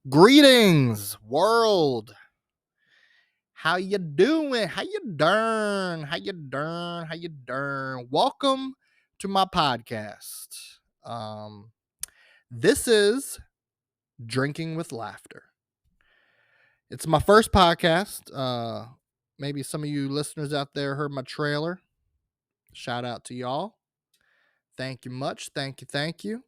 Greetings, world. How you doing? How you doing? How you doing? How you doing? Welcome to my podcast. Um, this is Drinking with Laughter. It's my first podcast. Maybe some of you listeners out there heard my trailer. Shout out to y'all. Thank you much. Thank you. Thank you.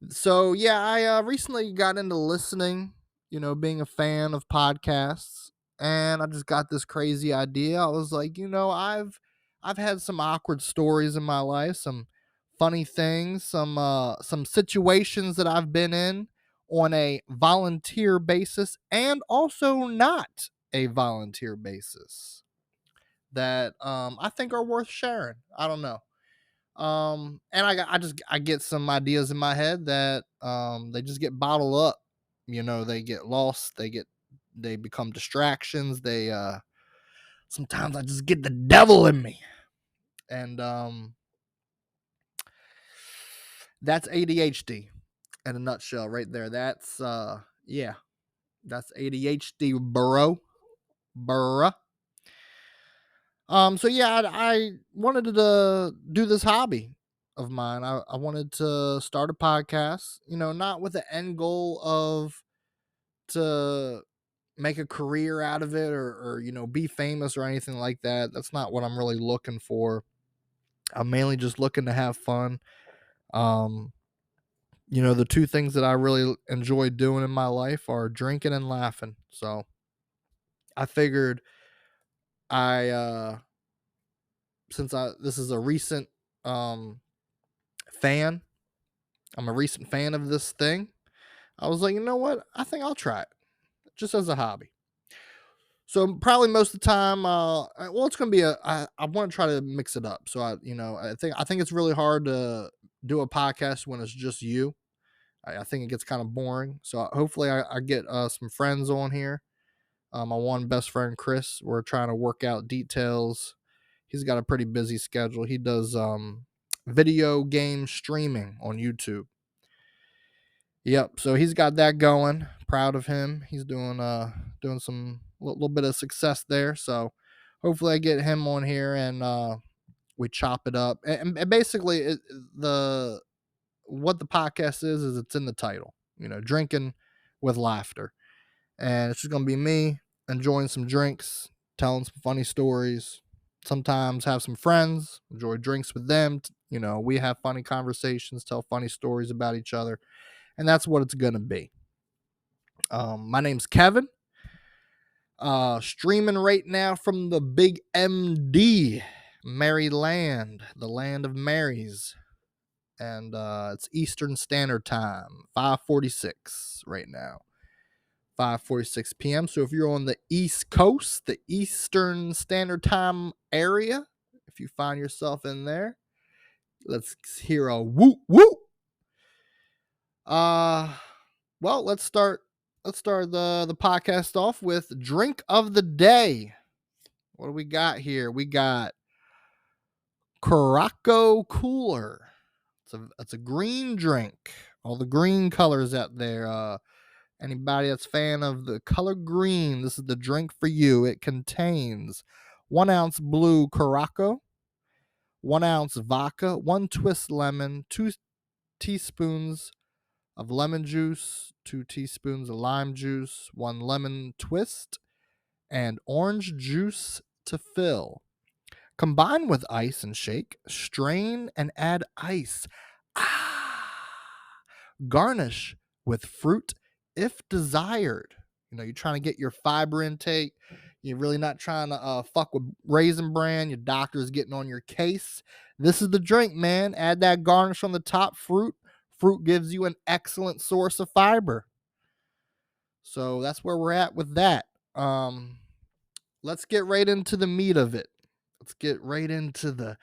So yeah, I recently got into listening, being a fan of podcasts, and I just got this crazy idea. I was like, I've had some awkward stories in my life, some funny things, some situations that I've been in on a volunteer basis and also not a volunteer basis that I think are worth sharing. I don't know. And I get some ideas in my head that they just get bottled up. They get lost, they become distractions. They sometimes I just get the devil in me. And that's ADHD in a nutshell right there. That's yeah, that's ADHD, bro. Bruh. So yeah, I wanted to do this hobby of mine. I wanted to start a podcast, not with the end goal of to make a career out of it or be famous or anything like that. That's not what I'm really looking for. I'm mainly just looking to have fun. Um, the two things that I really enjoy doing in my life are drinking and laughing. So I figured I since I this is a recent um fan. I'm a recent fan of this thing. I was like, you know what? I think I'll try it just as a hobby. So probably most of the time, it's gonna be I want to try to mix it up. So I think it's really hard to do a podcast when it's just you. I think it gets kind of boring. So hopefully I get some friends on here. My one best friend Chris. We're trying to work out details. He's got a pretty busy schedule. He does video game streaming on YouTube. Yep. So he's got that going. Proud of him. He's doing some little bit of success there. So hopefully I get him on here and we chop it up. And basically the what the podcast is it's in the title. Drinking with laughter. And it's just gonna be me enjoying some drinks, telling some funny stories. Sometimes have some friends, enjoy drinks with them. We have funny conversations, tell funny stories about each other, and that's what it's gonna be. My name's Kevin. Streaming right now from the Big MD, Maryland, the land of Marys, and it's Eastern Standard Time, 5:46 right now. 5:46 p.m. So if you're on the East Coast, the Eastern Standard Time area, if you find yourself in there, let's hear a whoop whoop. Well, let's start the podcast off with drink of the day. What do we got here? We got Caraco Cooler. It's a green drink. All the green colors out there. Anybody that's a fan of the color green, this is the drink for you. It contains 1 ounce blue Caraco, 1 ounce vodka, 1 twist lemon, 2 teaspoons of lemon juice, 2 teaspoons of lime juice, 1 lemon twist, and orange juice to fill. Combine with ice and shake. Strain and add ice. Garnish with fruit if desired. You're trying to get your fiber intake. You're really not trying to fuck with Raisin Bran. Your doctor's getting on your case. This is the drink, man. Add that garnish on the top. Fruit gives you an excellent source of fiber. So that's where we're at with that. Let's get right into the meat of it. Let's get right into the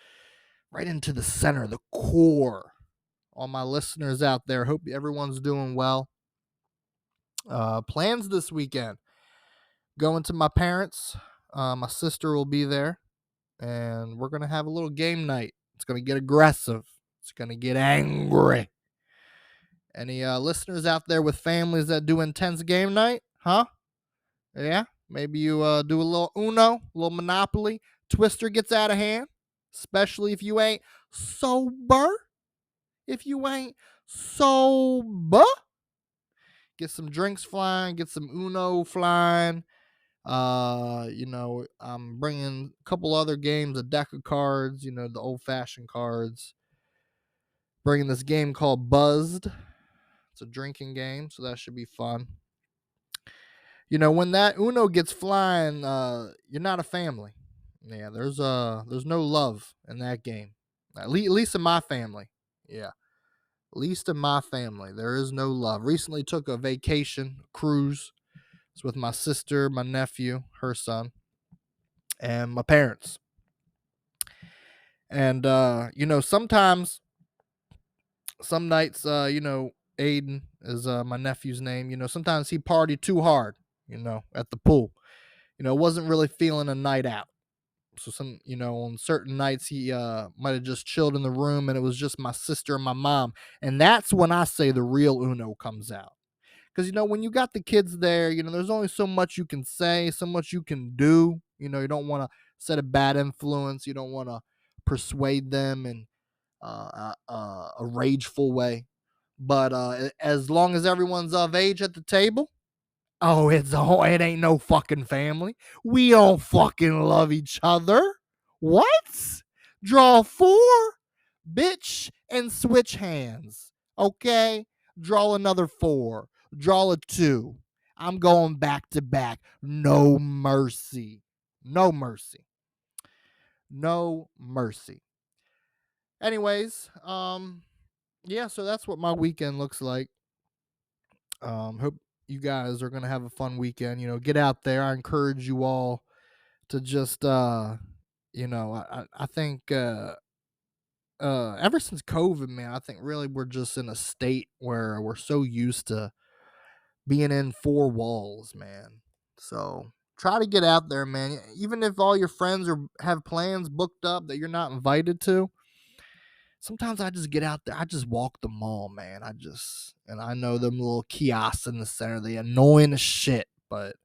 center, the core. All my listeners out there, hope everyone's doing well. Plans this weekend. Going to my parents. My sister will be there, and we're gonna have a little game night. It's gonna get aggressive. It's gonna get angry. Any listeners out there with families that do intense game night? Huh? Yeah? Maybe you do a little Uno, a little Monopoly. Twister gets out of hand, especially if you ain't sober. If you ain't sober, get some drinks flying, get some Uno flying. I'm bringing a couple other games, a deck of cards, the old fashioned cards. Bringing this game called Buzzed. It's a drinking game, so that should be fun. When that Uno gets flying, you're not a family. Yeah, there's no love in that game. At least in my family. Yeah. At least in my family, there is no love. Recently took a vacation, cruise. It's with my sister, my nephew, her son, and my parents. And sometimes some nights, Aiden is my nephew's name. Sometimes he partied too hard, at the pool. Wasn't really feeling a night out. So on certain nights he might have just chilled in the room and it was just my sister and my mom. And that's when I say the real Uno comes out. Because when you got the kids there, there's only so much you can say, so much you can do. You don't want to set a bad influence. You don't want to persuade them in a rageful way. But as long as everyone's of age at the table, oh, it ain't no fucking family. We don't fucking love each other. What? Draw 4, bitch, and switch hands. Okay? Draw another 4. Draw a 2. I'm going back to back. No mercy. No mercy. No mercy. Anyways, yeah, so that's what my weekend looks like. Hope you guys are gonna have a fun weekend. Get out there. I encourage you all to just I think ever since COVID, man, I think really we're just in a state where we're so used to being in 4 walls, man. So try to get out there, man. Even if all your friends have plans booked up that you're not invited to, sometimes I just get out there. I just walk the mall, man. And I know them little kiosks in the center, they annoying as shit, but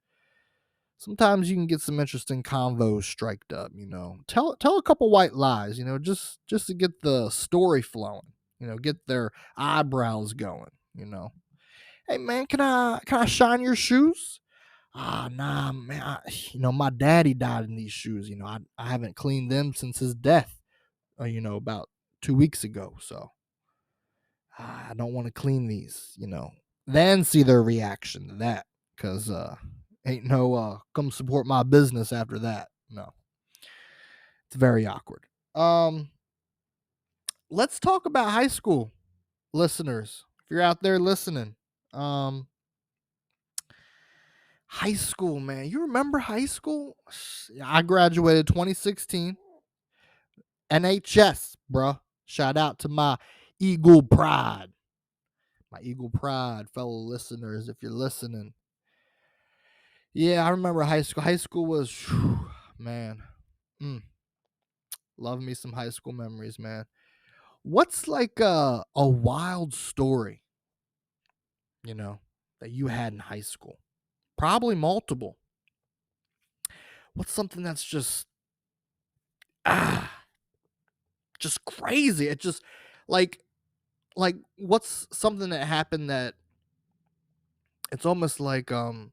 sometimes you can get some interesting convos striked up, Tell a couple white lies, just to get the story flowing, get their eyebrows going. Hey man, can I shine your shoes? Ah, nah, man. My daddy died in these shoes. I haven't cleaned them since his death. About 2 weeks ago. So I don't want to clean these. Then see their reaction to that, because ain't no come support my business after that. No, it's very awkward. Let's talk about high school, listeners. If you're out there listening, high school, man. You remember high school? I graduated 2016. NHS, bruh. Shout out to my Eagle Pride. My Eagle Pride, fellow listeners, if you're listening. Yeah, I remember high school. High school was, man. Love me some high school memories, man. What's like a wild story, that you had in high school? Probably multiple. What's something that's just crazy? It just like what's something that happened that it's almost like you're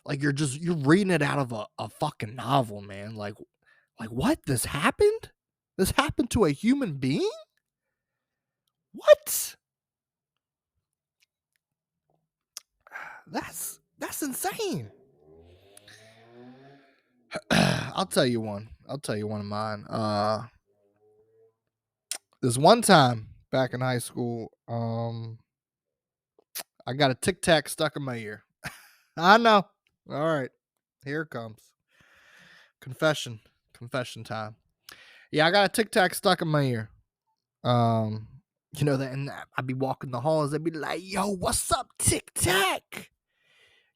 reading it out of a fucking novel, man. Like what? This happened? This happened to a human being? What? That's insane. I'll tell you one. I'll tell you one of mine. This one time back in high school, I got a Tic-Tac stuck in my ear. I know. All right. Here it comes. Confession time. Yeah, I got a Tic-Tac stuck in my ear. That, and I'd be walking the halls. They'd be like, "Yo, what's up, Tic-Tac?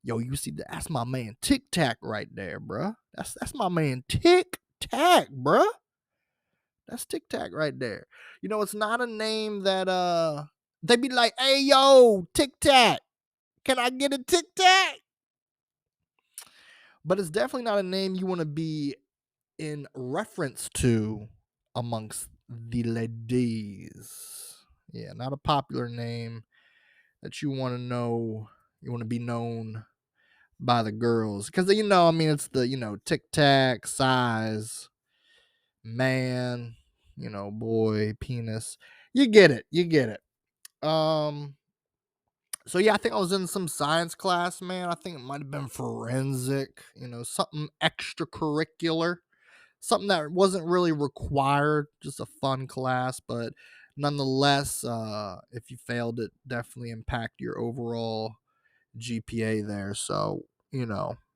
Yo, you see that? That's my man Tic-Tac right there, bruh. That's my man Tic-Tac, bruh. That's Tic-Tac right there. It's not a name that They'd be like, "Hey, yo, Tic-Tac, can I get a Tic-Tac?" But it's definitely not a name you want to be in reference to amongst the ladies. Yeah, not a popular name that you want to know. You want to be known by the girls because I mean, it's the tic tac size man, boy penis. You get it. You get it. So yeah, I think I was in some science class, man. I think it might have been forensic, something extracurricular, something that wasn't really required, just a fun class, but nonetheless, if you failed, it definitely impact your overall GPA there. So,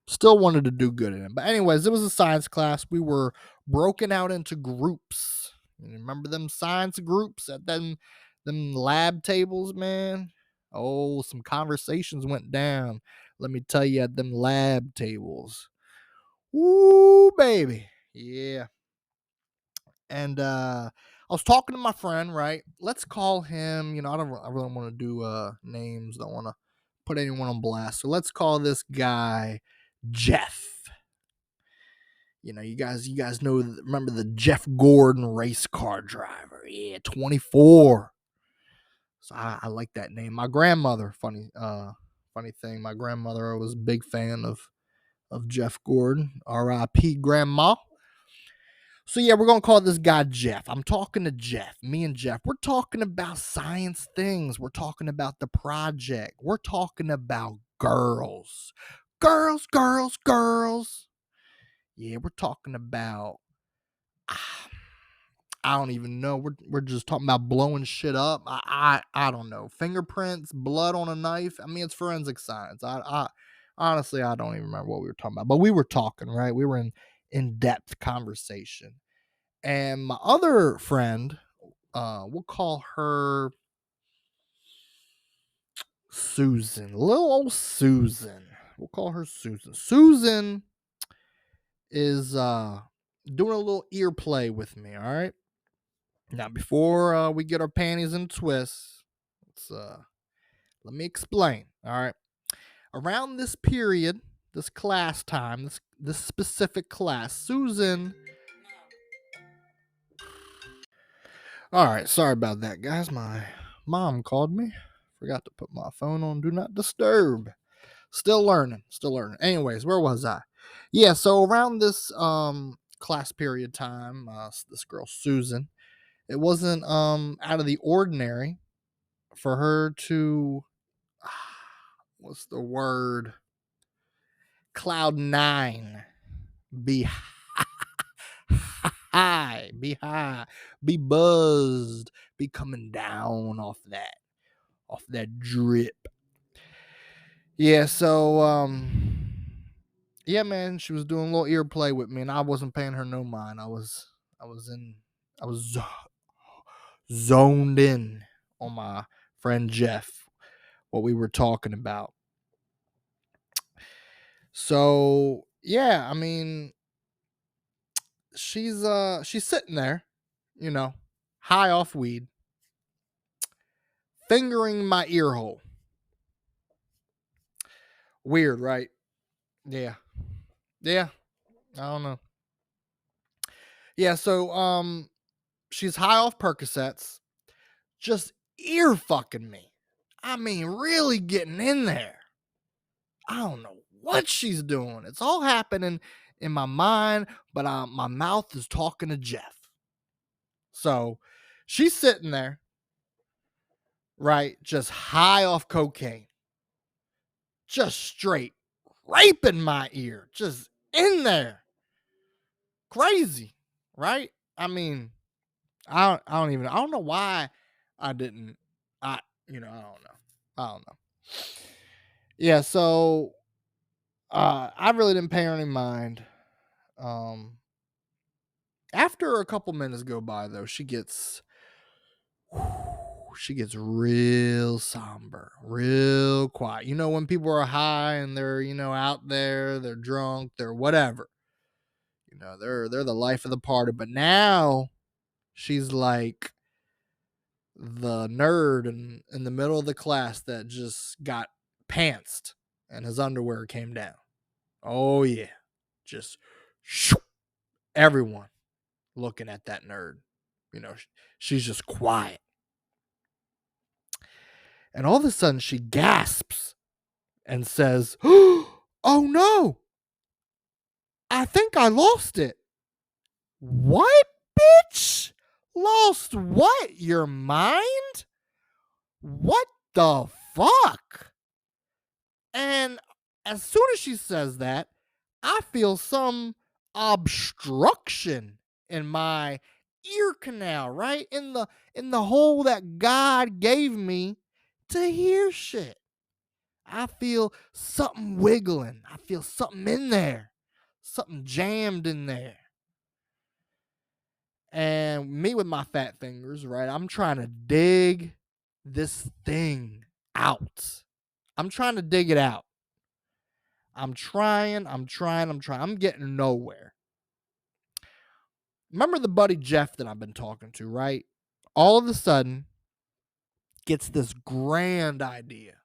still wanted to do good in it. But anyways, it was a science class. We were broken out into groups. You remember them science groups at them lab tables, man? Oh, some conversations went down. Let me tell you, at them lab tables. Ooh, baby. Yeah. And I was talking to my friend, right? Let's call him, I really want to do names, don't want to put anyone on blast. So let's call this guy Jeff. You guys remember the Jeff Gordon race car driver. Yeah, 24. So I like that name. My grandmother, funny thing, my grandmother was a big fan of Jeff Gordon. R.I.P. Grandma. So yeah, we're gonna call this guy Jeff. I'm talking to Jeff. Me and Jeff. We're talking about science things. We're talking about the project. We're talking about girls. Girls, girls, girls. Yeah, we're talking about ah, I don't even know. We're just talking about blowing shit up. I don't know. Fingerprints, blood on a knife. I mean, it's forensic science. I honestly I don't even remember what we were talking about. But we were talking, right? We were in-depth conversation. And my other friend, we'll call her Susan. Little old Susan. We'll call her Susan. Susan is doing a little ear play with me, all right? Now, before we get our panties in twists, let me explain, all right? Around this period, this class time, this specific class, Susan. All right, sorry about that, guys. My mom called me. Forgot to put my phone on do not disturb. Still learning, still learning. Anyways, where was I? Yeah, so around this class period time, this girl Susan, it wasn't out of the ordinary for her to what's the word? Cloud nine. Be high, be buzzed, be coming down off that drip. Yeah, so yeah, man, she was doing a little ear play with me, and I wasn't paying her no mind. I was in, I was zoned in on my friend Jeff, what we were talking about. So yeah, I mean, she's sitting there, you know, high off weed, fingering my ear hole. Weird, right? Yeah, yeah. I don't know. Yeah, so she's high off Percocets, just ear fucking me. I mean, really getting in there. I don't know what she's doing. It's all happening in my mind, but my mouth is talking to Jeff. So she's sitting there, right, just high off cocaine, just straight raping my ear, just in there. Crazy, right? I mean, I don't know why I didn't, I, I don't know. I don't know. Yeah, so I really didn't pay her any mind. Um, After a couple minutes go by, though, she gets real somber, real quiet. You know, when people are high and they're out there, they're drunk, they're whatever. They're the life of the party. But now she's like the nerd in the middle of the class that just got pantsed and his underwear came down. Oh yeah, just shoo, everyone looking at that nerd. You know, she's just quiet. And all of a sudden she gasps and says, "Oh no, I think I lost it." "What, bitch? Lost what? Your mind? What the fuck?" And as soon as she says that, I feel some obstruction in my ear canal, right? In the hole that God gave me to hear shit. I feel something wiggling. I feel something in there. Something jammed in there. And me with my fat fingers, right? I'm trying to dig this thing out. I'm trying to dig it out. I'm trying. I'm getting nowhere. Remember the buddy Jeff that I've been talking to, right? All of a sudden, gets this grand idea.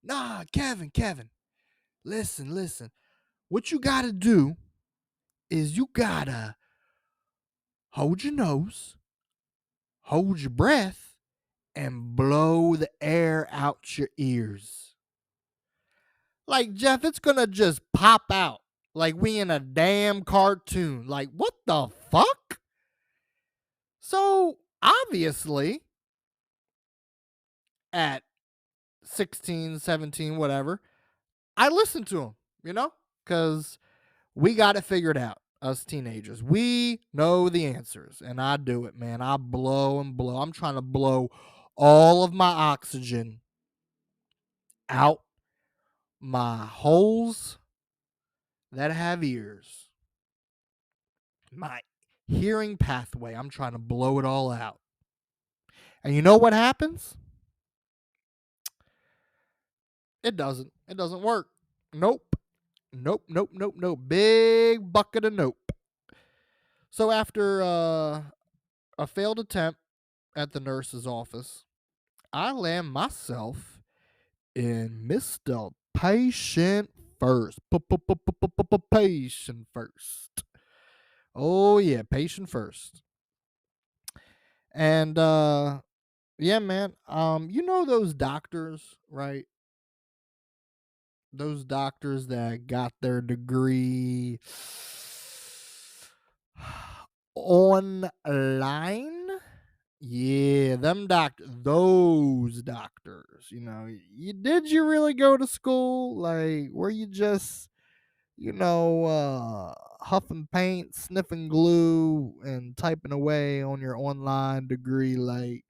"Nah, Kevin, listen. What you gotta do is you gotta hold your nose, hold your breath, and blow the air out your ears." Like, Jeff, it's gonna just pop out like we in a damn cartoon. Like, what the fuck? So, obviously, at 16, 17, whatever, I listened to him, because we got it figured out. Us teenagers, we know the answers, and I do it, man. I blow and blow. I'm trying to blow all of my oxygen out my holes that have ears, my hearing pathway. I'm trying to blow it all out. And you know what happens? It doesn't. It doesn't work. Nope. Nope. Big bucket of nope. So after a failed attempt at the nurse's office, I land myself in Mr. Patient First. Patient First. Oh yeah, patient first. And yeah, man. You know those doctors, right? Those doctors that got their degree online. Yeah, those doctors, did you really go to school? Like, were you just, huffing paint, sniffing glue, and typing away on your online degree? Like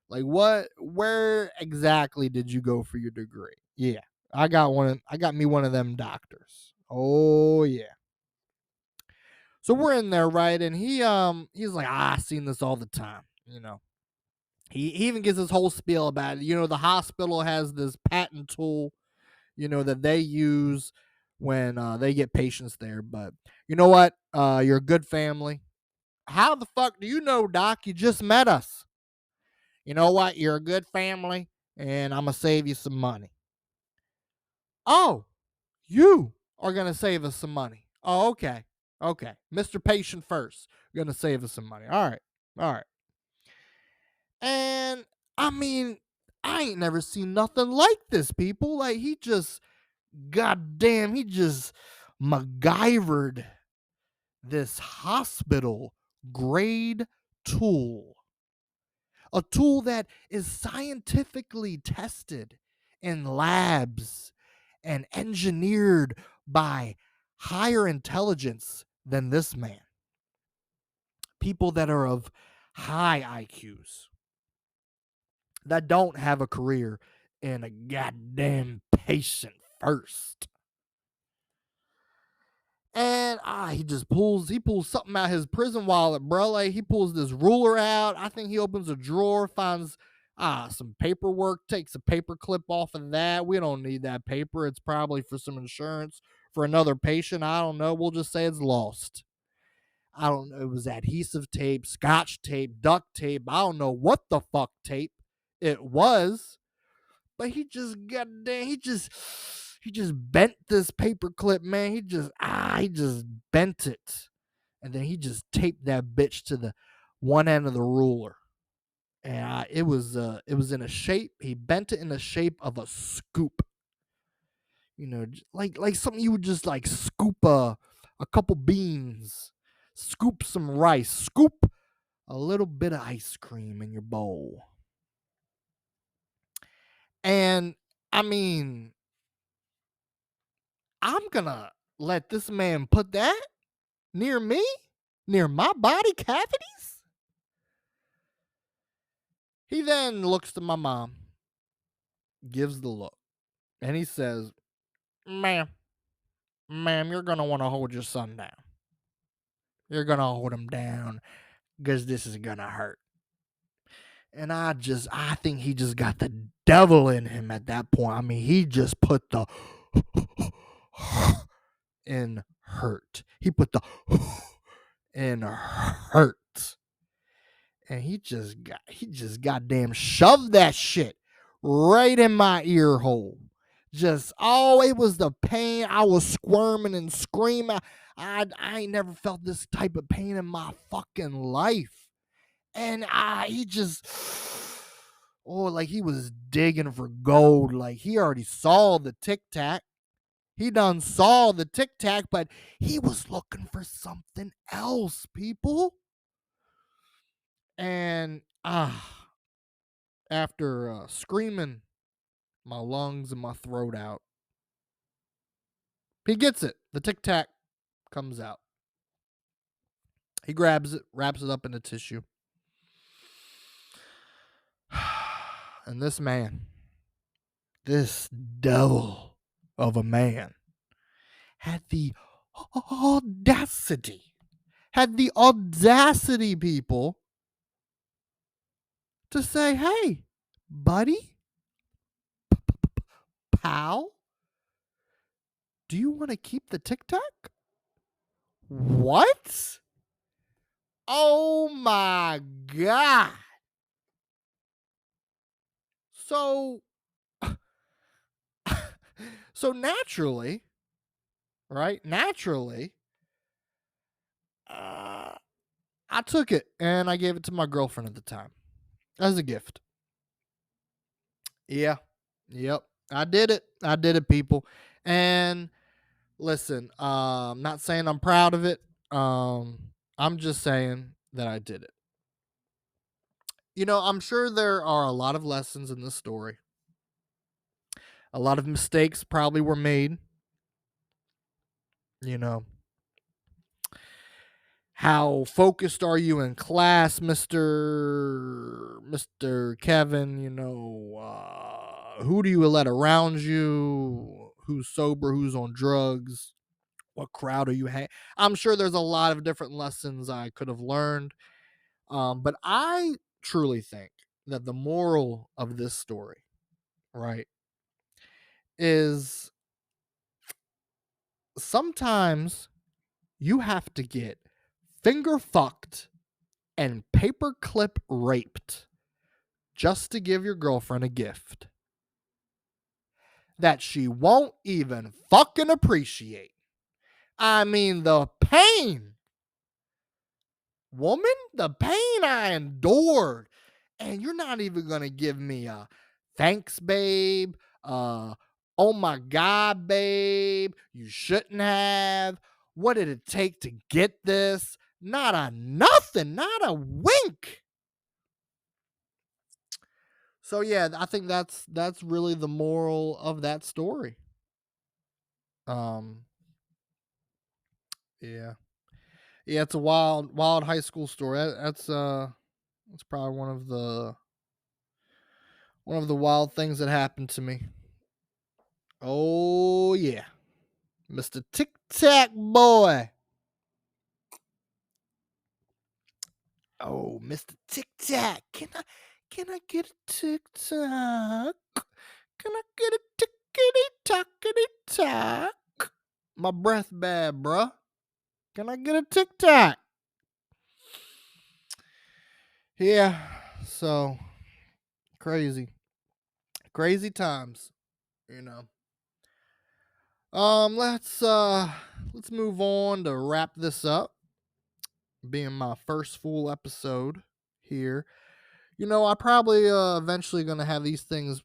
where exactly did you go for your degree? Yeah. I got me one of them doctors. Oh yeah. So we're in there, right? And he's like, "I seen this all the time." He even gives his whole spiel about it. The hospital has this patent tool, that they use when they get patients there. But you know what? You're a good family. How the fuck do you know, Doc? You just met us. You know what? You're a good family, and I'm going to save you some money. "Oh, you are going to save us some money." "Oh, okay. Okay. Mr. Patient First, going to save us some money. All right. All right." And I mean, I ain't never seen nothing like this, people. Like, goddamn, he just MacGyvered this hospital grade tool. A tool that is scientifically tested in labs and engineered by higher intelligence than this man. People that are of high IQs, that don't have a career in a goddamn patient first. And he pulls something out of his prison wallet, bro. Like, he pulls this ruler out. I think he opens a drawer, finds some paperwork, takes a paper clip off of that. We don't need that paper. It's probably for some insurance for another patient. I don't know. We'll just say it's lost. I don't know. It was adhesive tape, scotch tape, duct tape. I don't know what the fuck tape it was, but he just bent this paper clip, man. He just bent it, and then he just taped that bitch to the one end of the ruler. And it was in a shape. He bent it in the shape of a scoop. Like something you would just like scoop a couple beans, scoop some rice, scoop a little bit of ice cream in your bowl. And I mean, I'm gonna let this man put that near me, near my body cavities. He then looks to my mom, gives the look, and he says, ma'am, you're gonna want to hold your son down. You're gonna hold him down because this is gonna hurt. And I think he just got the devil in him at that point. I mean, he just put the in hurt. He put the in hurt. And he just goddamn shoved that shit right in my ear hole. It was the pain. I was squirming and screaming. I ain't never felt this type of pain in my fucking life. And he just, like he was digging for gold. Like he already saw the Tic-Tac. He done saw the Tic-Tac, but he was looking for something else, people. And after screaming my lungs and my throat out, he gets it. The Tic-Tac comes out. He grabs it, wraps it up in a tissue. And this man, this devil of a man, had the audacity, people, to say, hey, buddy, pal, do you want to keep the Tic-Tac? What? Oh my God. So, naturally, right? Naturally, I took it and I gave it to my girlfriend at the time as a gift. Yeah. Yep. I did it, people. And listen, I'm not saying I'm proud of it. I'm just saying that I did it. I'm sure there are a lot of lessons in this story. A lot of mistakes probably were made. How focused are you in class, Mr. Kevin? Who do you let around you? Who's sober? Who's on drugs? What crowd are you hanging? I'm sure there's a lot of different lessons I could have learned. But I truly think that the moral of this story, right, is sometimes you have to get finger fucked and paperclip raped just to give your girlfriend a gift that she won't even fucking appreciate. I mean, the pain, woman, the pain I endured. And you're not even going to give me a thanks, babe. Oh my God, babe. You shouldn't have. What did it take to get this? Not a nothing, not a wink. So yeah, I think that's really the moral of that story. Um yeah. Yeah, it's a wild high school story. That's probably one of the wild things that happened to me. Oh yeah. Mr. Tic-Tac boy. Oh, Mr. Tic-Tac. Can I get a Tic-Tac? Can I get a tickety-tackety-tack? My breath bad, bruh. Can I get a Tic-Tac? Yeah. So crazy, crazy times. You know. Let's move on to wrap this up. Being my first full episode here. I probably eventually gonna have these things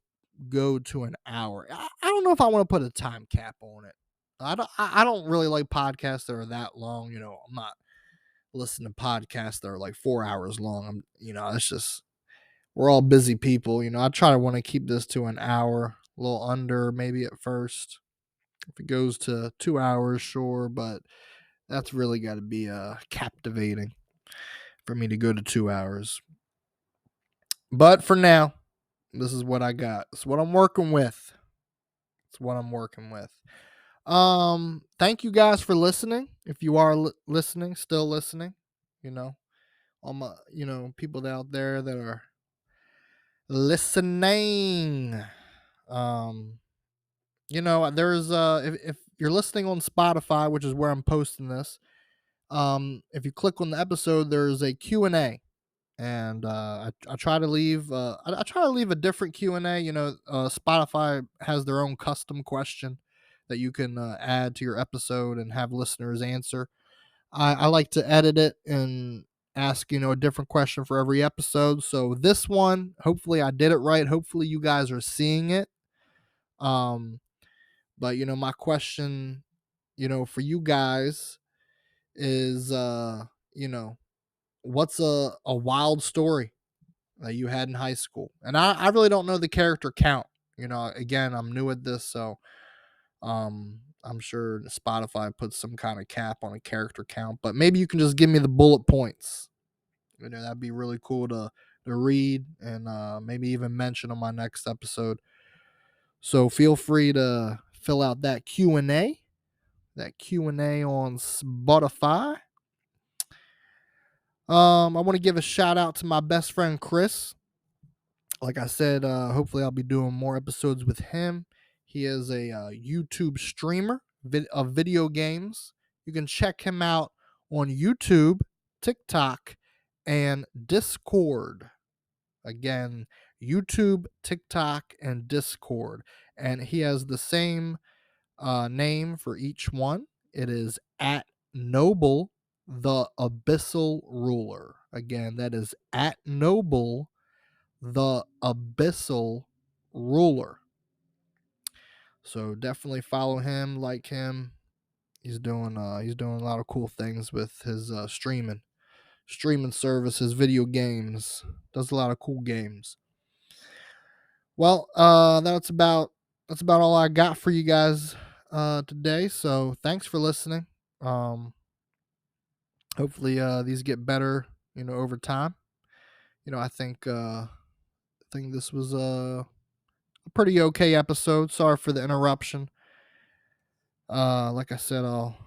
go to an hour. I don't know if I want to put a time cap on it. I don't really like podcasts that are that long. I'm not listening to podcasts that are like 4 hours long. It's just we're all busy people. I try to want to keep this to an hour, a little under maybe at first. If it goes to 2 hours, sure, but that's really got to be captivating for me to go to 2 hours. But for now, this is what I got. It's what I'm working with. It's what I'm working with. Thank you guys for listening. If you are listening, still listening, you know, all my, people out there that are listening. Um, there's if you're listening on Spotify, which is where I'm posting this, if you click on the episode, there's a Q&A, and I try to leave I try to leave a different Q&A. Spotify has their own custom question that you can add to your episode and have listeners answer. I like to edit it and ask a different question for every episode. So this one, hopefully I did it right. Hopefully you guys are seeing it. um but my question for you guys is you know what's a wild story that you had in high school? And I really don't know the character count. Again, I'm new at this, so I'm sure Spotify puts some kind of cap on a character count, but maybe you can just give me the bullet points. That'd be really cool to read and maybe even mention on my next episode. So feel free to fill out that Q&A on Spotify. I want to give a shout out to my best friend Chris. Like I said, hopefully I'll be doing more episodes with him. He is a YouTube streamer of video games. You can check him out on YouTube, TikTok, and Discord. Again, YouTube, TikTok, and Discord. And he has the same name for each one. It is at Noble the Abyssal Ruler. Again, that is at Noble the Abyssal Ruler. So definitely follow him, like him. He's doing a lot of cool things with his streaming services, video games. Does a lot of cool games. Well, that's about all I got for you guys today. So thanks for listening. Um, hopefully these get better, over time. I think this was a pretty okay episode. Sorry for the interruption. Like I said, I'll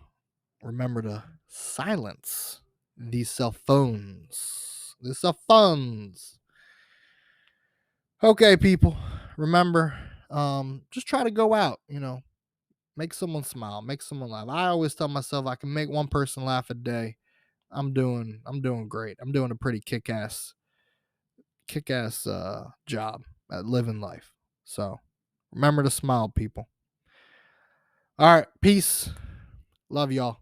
remember to silence these cell phones. These cell phones. Okay, people. Remember, just try to go out, make someone smile, make someone laugh. I always tell myself I can make one person laugh a day. I'm doing great. I'm doing a pretty kick ass job at living life. So remember to smile, people. All right, peace. Love y'all.